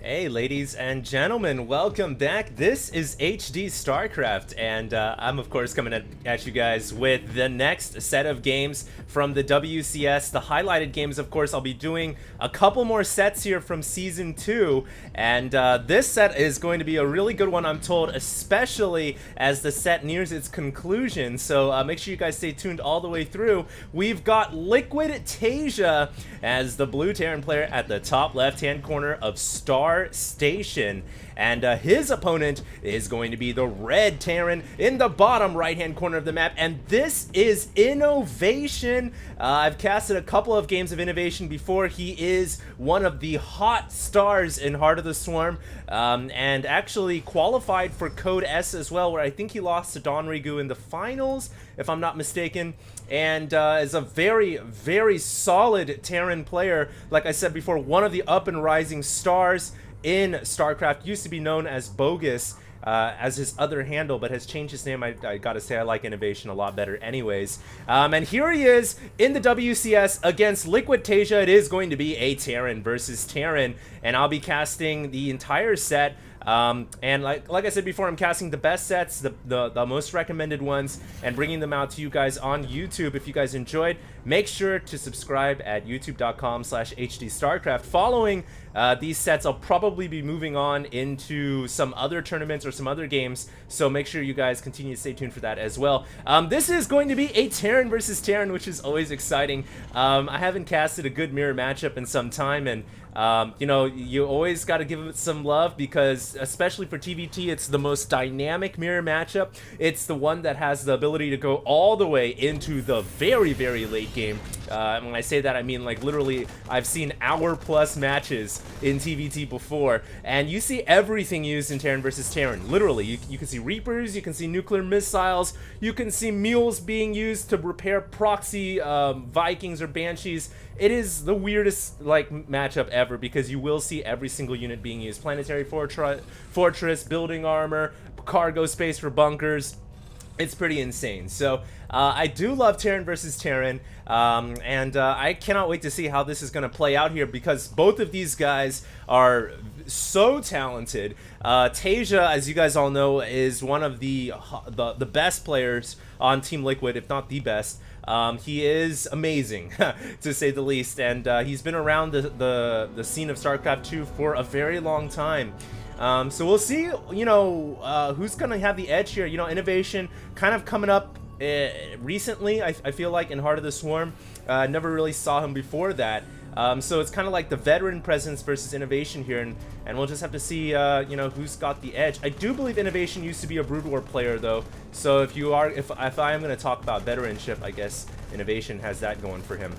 Hey ladies and gentlemen, welcome back. This is HD Starcraft, and I'm of course coming at you guys with the next set of games from the WCS. The highlighted games, of course. I'll be doing a couple more sets here from Season 2, and this set is going to be a really good one, I'm told, especially as the set nears its conclusion, so make sure you guys stay tuned all the way through. We've got Liquid Taeja as the blue Terran player at the top left-hand corner of Star Station, and his opponent is going to be the red Terran in the bottom right hand corner of the map, and this is Innovation. I've casted a couple of games of Innovation before. He is one of the hot stars in Heart of the Swarm, and actually qualified for Code S as well, where I think he lost to Don Rigu in the finals, if I'm not mistaken, and is a very, very solid Terran player. Like I said before, one of the up and rising stars in Starcraft. Used to be known as Bogus as his other handle, but has changed his name. I gotta say, I like Innovation a lot better anyways. And here he is in the WCS against Liquid Taeja. It is going to be a Terran versus Terran, and I'll be casting the entire set. And like I said before, I'm casting the best sets, the most recommended ones, and bringing them out to you guys on YouTube. If you guys enjoyed, make sure to subscribe at youtube.com/HDStarcraft. Following these sets, I'll probably be moving on into some other tournaments or some other games, so make sure you guys continue to stay tuned for that as well. This is going to be a Terran versus Terran, which is always exciting. I haven't casted a good mirror matchup in some time, and you know, you always got to give it some love because, especially for TvT, it's the most dynamic mirror matchup. It's the one that has the ability to go all the way into the very, very late game. And when I say that, I mean, like, literally, I've seen hour-plus matches in TvT before, and you see everything used in Terran versus Terran. Literally, you can see Reapers, you can see nuclear missiles, you can see mules being used to repair proxy Vikings or Banshees. It is the weirdest, like, matchup ever, because you will see every single unit being used. Planetary fortress, building armor, cargo space for bunkers. It's pretty insane. So I do love Terran versus Terran, and I cannot wait to see how this is going to play out here, because both of these guys are so talented. Taeja, as you guys all know, is one of the best players on Team Liquid, if not the best. He is amazing, to say the least, and he's been around the scene of StarCraft 2 for a very long time. So we'll see, you know, who's going to have the edge here. You know, Innovation kind of coming up recently, I feel like, in Heart of the Swarm. Never really saw him before that. So it's kind of like the veteran presence versus Innovation here, and we'll just have to see, you know, who's got the edge. I do believe Innovation used to be a Brood War player, though. So if I am going to talk about veteranship, I guess Innovation has that going for him.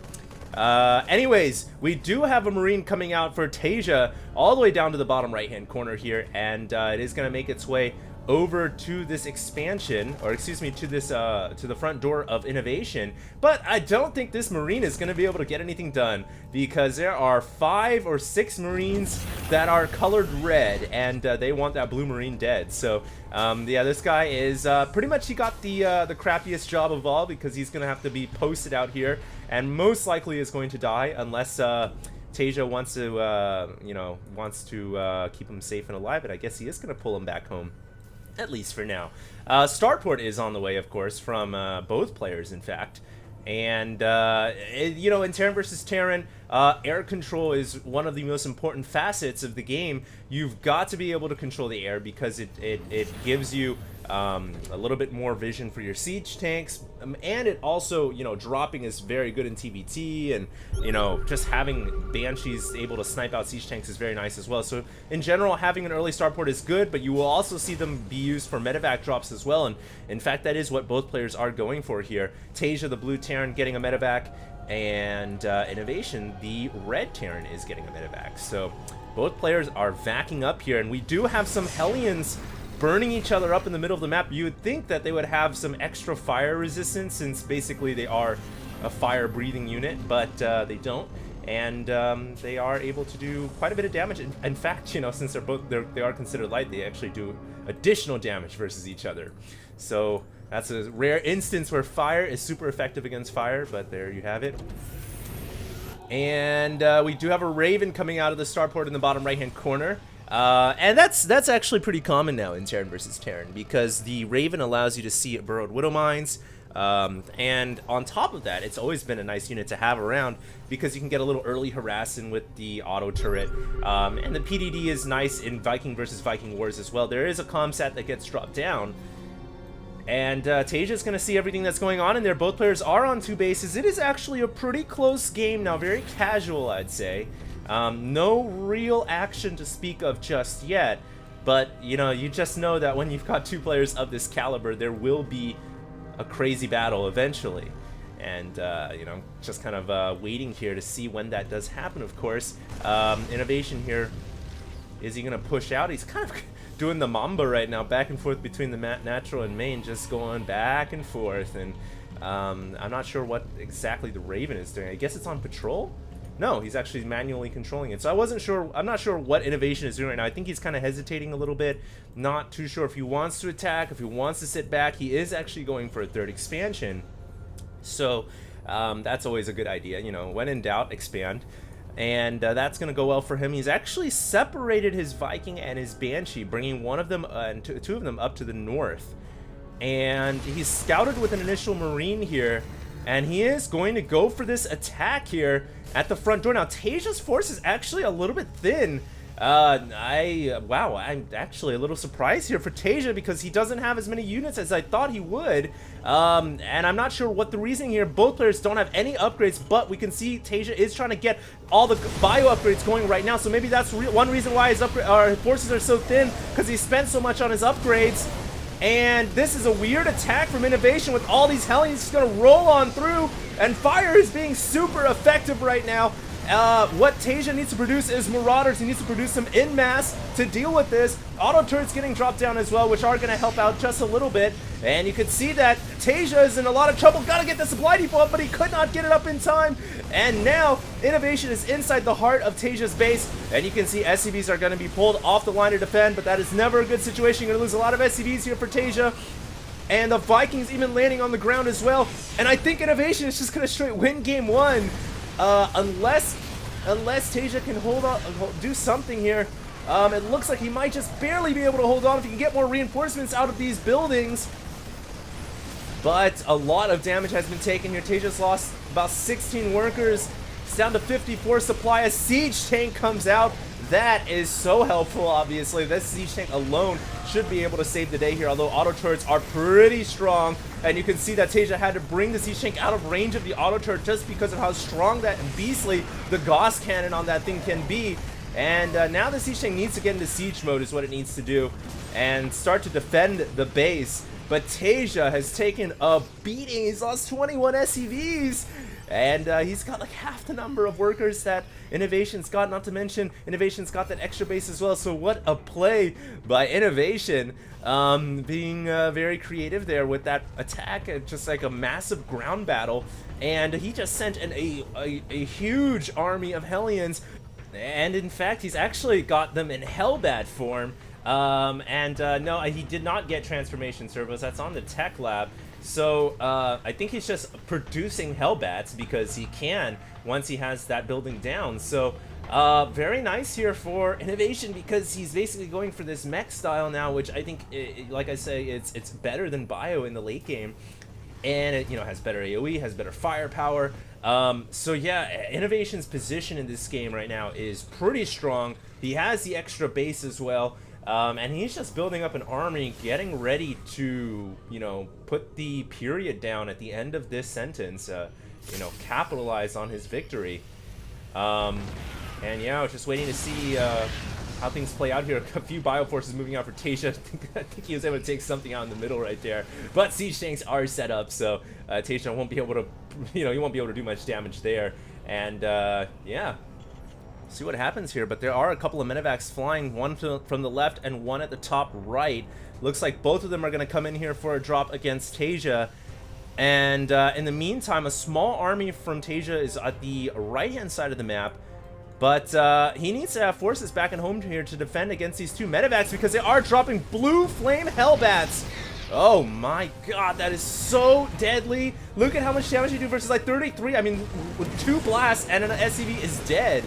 Anyways, we do have a Marine coming out for Taeja all the way down to the bottom right-hand corner here, and it is going to make its way over to this expansion, or excuse me, to this to the front door of Innovation. But I don't think this Marine is going to be able to get anything done, because there are 5 or 6 Marines that are colored red, and they want that blue Marine dead. So yeah, this guy is pretty much, he got the crappiest job of all, because he's going to have to be posted out here, and most likely is going to die unless Taeja wants to you know, keep him safe and alive, and I guess he is going to pull him back home. At least for now. Starport is on the way, of course, from both players, in fact. And, you know, in Terran versus Terran, air control is one of the most important facets of the game. You've got to be able to control the air, because it gives you a little bit more vision for your siege tanks, and it also, you know, dropping is very good in TvT, and, you know, just having Banshees able to snipe out siege tanks is very nice as well. So in general, having an early starport is good, but you will also see them be used for medevac drops as well, and in fact that is what both players are going for here. Taeja, the blue Terran, getting a medevac, and Innovation, the red Terran, is getting a medevac. So both players are vacking up here, and we do have some Hellions burning each other up in the middle of the map. You would think that they would have some extra fire resistance, since basically they are a fire-breathing unit, but they don't, and they are able to do quite a bit of damage. In fact, you know, since they are considered light, they actually do additional damage versus each other. So that's a rare instance where fire is super effective against fire, but there you have it. And we do have a Raven coming out of the starport in the bottom right-hand corner. And that's actually pretty common now in Terran versus Terran, because the Raven allows you to see burrowed Widow Mines. And on top of that, it's always been a nice unit to have around because you can get a little early harassing with the auto turret. And the PDD is nice in Viking versus Viking wars as well. There is a comsat that gets dropped down. And Taeja is going to see everything that's going on in there. Both players are on 2 bases. It is actually a pretty close game now. Very casual, I'd say. No real action to speak of just yet. But, you know, you just know that when you've got 2 players of this caliber, there will be a crazy battle eventually. And, you know, just kind of waiting here to see when that does happen, of course. Innovation here. Is he going to push out? He's kind of doing the Mamba right now, back and forth between the natural and main, just going back and forth. And I'm not sure what exactly the Raven is doing. I guess it's on patrol? No, he's actually manually controlling it. So I'm not sure what Innovation is doing right now. I think he's kind of hesitating a little bit. Not too sure if he wants to attack, if he wants to sit back. He is actually going for a 3rd expansion. So that's always a good idea. You know, when in doubt, expand. And that's going to go well for him. He's actually separated his Viking and his Banshee, bringing one of them and 2 of them up to the north. And he's scouted with an initial Marine here. And he is going to go for this attack here at the front door. Now, Taeja's force is actually a little bit thin. Wow, I'm actually a little surprised here for Taeja because he doesn't have as many units as I thought he would. And I'm not sure what the reasoning here. Both players don't have any upgrades, but we can see Taeja is trying to get all the bio upgrades going right now. So maybe that's one reason why his forces are so thin, because he spent so much on his upgrades. And this is a weird attack from Innovation with all these Hellions just going to roll on through. And fire is being super effective right now. What Taeja needs to produce is Marauders. He needs to produce them en masse to deal with this. Auto turrets getting dropped down as well, which are going to help out just a little bit. And you can see that Taeja is in a lot of trouble. Got to get the supply depot up, but he could not get it up in time. And now Innovation is inside the heart of Taeja's base. And you can see SCVs are going to be pulled off the line to defend, but that is never a good situation. You're going to lose a lot of SCVs here for Taeja. And the Vikings even landing on the ground as well. And I think Innovation is just going to straight win game 1. Unless Taeja can hold on, do something here. It looks like he might just barely be able to hold on if he can get more reinforcements out of these buildings. But a lot of damage has been taken here. Taeja's lost about 16 workers. It's down to 54 supply. A siege tank comes out. That is so helpful, obviously. This siege tank alone should be able to save the day here, although auto turrets are pretty strong. And you can see that Taeja had to bring the siege tank out of range of the auto turret just because of how strong that and beastly the Gauss cannon on that thing can be. And now the siege tank needs to get into siege mode is what it needs to do and start to defend the base. But Taeja has taken a beating. He's lost 21 SCVs. And he's got like half the number of workers that Innovation's got, not to mention Innovation's got that extra base as well. So what a play by Innovation, being very creative there with that attack, just like a massive ground battle. And he just sent in a huge army of Hellions. And in fact, he's actually got them in Hellbat form. No, he did not get transformation servos. That's on the tech lab. So I think he's just producing Hellbats because he can once he has that building down. So very nice here for Innovation because he's basically going for this mech style now, which I think, like I say, it's better than Bio in the late game. And it, has better AoE, has better firepower. So yeah, Innovation's position in this game right now is pretty strong. He has the extra base as well. And he's just building up an army, getting ready to, put the period down at the end of this sentence, capitalize on his victory. And yeah, just waiting to see how things play out here. A few bioforces moving out for Taeja. I think he was able to take something out in the middle right there. But siege tanks are set up, so Taeja won't be able to, he won't be able to do much damage there. And yeah. See what happens here, but there are a couple of medevacs flying, one from the left and one at the top right. Looks like both of them are going to come in here for a drop against Taeja. And in the meantime, a small army from Taeja is at the right-hand side of the map. But he needs to have forces back at home here to defend against these two medevacs because they are dropping blue flame Hellbats. Oh my god, that is so deadly. Look at how much damage you do versus like 33. I mean, with 2 blasts and an SCV is dead.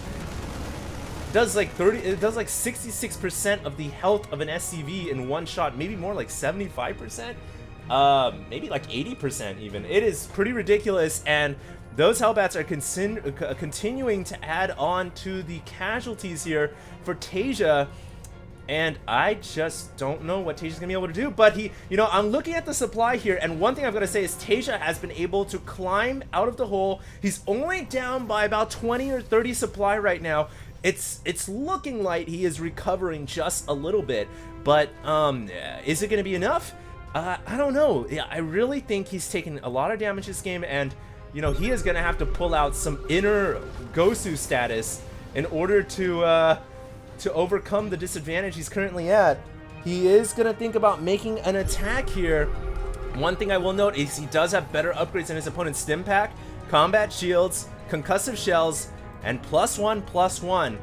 does like 66% of the health of an SCV in one shot, maybe more, like 75%, maybe like 80% even. It is pretty ridiculous, and those Hellbats are continuing to add on to the casualties here for Taeja. And I just don't know what Taeja's gonna be able to do. But I'm looking at the supply here, and one thing I've got to say is Taeja has been able to climb out of the hole. He's only down by about 20 or 30 supply right now. It's looking like he is recovering just a little bit, but is it gonna be enough? I don't know. Yeah, I really think he's taken a lot of damage this game, and he is gonna have to pull out some inner Gosu status in order to overcome the disadvantage he's currently at. He is going to think about making an attack here. One thing I will note is he does have better upgrades than his opponent's stim pack, combat shields, concussive shells, and +1/+1.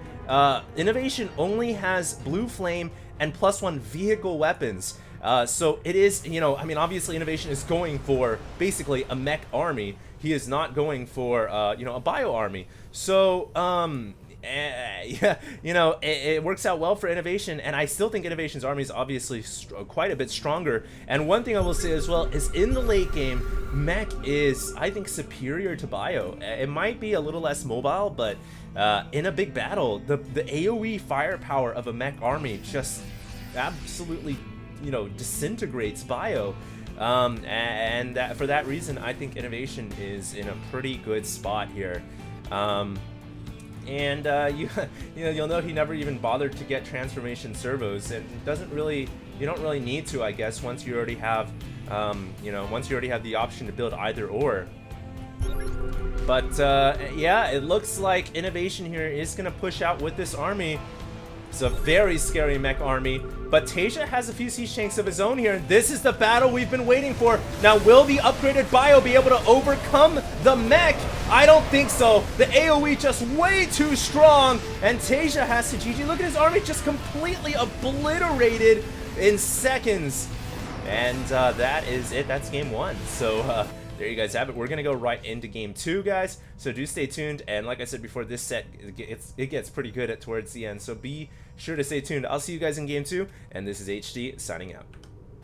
Innovation only has blue flame and +1 vehicle weapons. So it is, I mean, obviously Innovation is going for basically a mech army. He is not going for, a bio army. So, yeah, it works out well for Innovation, and I still think Innovation's army is obviously quite a bit stronger. And one thing I will say as well is in the late game, Mech is, I think, superior to Bio. It might be a little less mobile, but in a big battle, the AoE firepower of a Mech army just absolutely, disintegrates Bio. And for that reason, I think Innovation is in a pretty good spot here. And you'll note he never even bothered to get transformation servos. It doesn't really, you don't really need to, I guess, once you already have, once you already have the option to build either or. But yeah, it looks like Innovation here is gonna push out with this army. It's a very scary mech army, but Taeja has a few siege tanks of his own here, and this is the battle we've been waiting for. Now, will the upgraded Bio be able to overcome the mech? I don't think so. The AoE just way too strong, and Taeja has to GG. Look at his army just completely obliterated in seconds. And that is it. That's game one. So there you guys have it. We're gonna go right into game two, guys. So do stay tuned. And like I said before, this set it gets pretty good towards the end. So be sure to stay tuned. I'll see you guys in game two. And this is HD signing out.